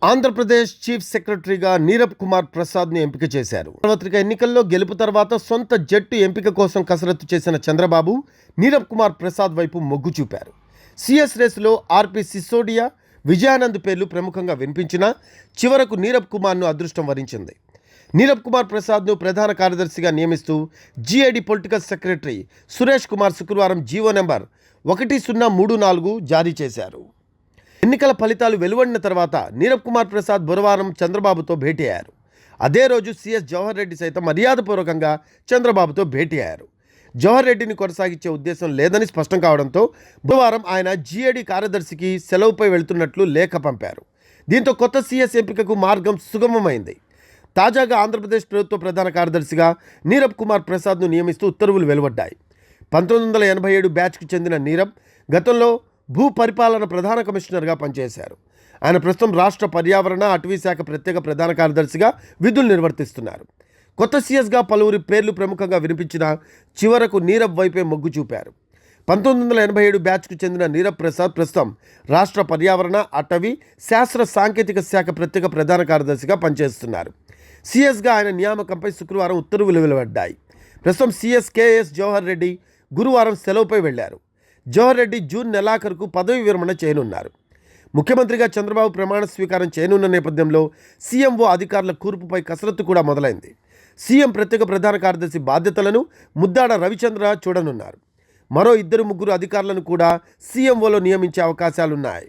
Andhra Pradesh chief సెక్రటరీగా నీరబ్ కుమార్ ప్రసాద్ని ఎంపిక చేశారు. సార్వత్రిక ఎన్నికల్లో గెలుపు తర్వాత సొంత జట్టు ఎంపిక కోసం కసరత్తు చేసిన చంద్రబాబు నీరబ్ కుమార్ ప్రసాద్ వైపు మొగ్గు చూపారు. సిఎస్ రేసులో ఆర్పి సిసోడియా, విజయానంద్ పేర్లు ప్రముఖంగా వినిపించినా చివరకు నీరబ్ కుమార్ను అదృష్టం వరించింది. నీరబ్ కుమార్ ప్రసాద్ను ప్రధాన కార్యదర్శిగా నియమిస్తూ GID political secretary Suresh Kumar శుక్రవారం జీవో నెంబర్ 1034 జారీ చేశారు. ఎన్నికల ఫలితాలు వెలువడిన తర్వాత నీరబ్ కుమార్ ప్రసాద్ బుధవారం చంద్రబాబుతో భేటీ అయ్యారు. అదే రోజు సిఎస్ జవహర్ రెడ్డి సైతం మర్యాదపూర్వకంగా చంద్రబాబుతో భేటీ అయ్యారు. జవహర్ రెడ్డిని కొనసాగించే ఉద్దేశం లేదని స్పష్టం కావడంతో బుధవారం ఆయన జిఏడి కార్యదర్శికి సెలవుపై వెళ్తున్నట్లు లేఖ పంపారు. దీంతో కొత్త సిఎస్ ఎంపికకు మార్గం సుగమమైంది. తాజాగా ఆంధ్రప్రదేశ్ ప్రభుత్వ ప్రధాన కార్యదర్శిగా నీరబ్ కుమార్ ప్రసాద్ను నియమిస్తూ ఉత్తర్వులు వెలువడ్డాయి. 1987 బ్యాచ్కు చెందిన నీరబ్ గతంలో భూ పరిపాలన ప్రధాన కమిషనర్గా పనిచేశారు. ఆయన ప్రస్తుతం రాష్ట్ర పర్యావరణ అటవీ శాఖ ప్రత్యేక ప్రధాన కార్యదర్శిగా విధులు నిర్వర్తిస్తున్నారు. కొత్త సీఎస్గా పలువురి పేర్లు ప్రముఖంగా వినిపించిన చివరకు నీరబ్ వైపే మొగ్గు చూపారు. 1987 బ్యాచ్కు చెందిన నీరబ్ ప్రసాద్ ప్రస్తుతం రాష్ట్ర పర్యావరణ అటవీ శాస్త్ర సాంకేతిక శాఖ ప్రత్యేక ప్రధాన కార్యదర్శిగా పనిచేస్తున్నారు. సీఎస్గా ఆయన నియామకంపై శుక్రవారం ఉత్తర్వులు వెలువడ్డాయి. ప్రస్తుతం సీఎస్ కేఎస్ జవహర్ రెడ్డి గురువారం సెలవుపై వెళ్లారు. జవహర్ రెడ్డి జూన్ నెలాఖరుకు పదవి విరమణ చేయనున్నారు. ముఖ్యమంత్రిగా చంద్రబాబు ప్రమాణ స్వీకారం చేయనున్న నేపథ్యంలో సీఎంఓ అధికారుల కూర్పుపై కసరత్తు కూడా మొదలైంది. సీఎం ప్రత్యేక ప్రధాన కార్యదర్శి బాధ్యతలను ముద్దాడ రవిచంద్ర చూడనున్నారు. మరో 2-3 అధికారులను కూడా సీఎంఓలో నియమించే అవకాశాలున్నాయి.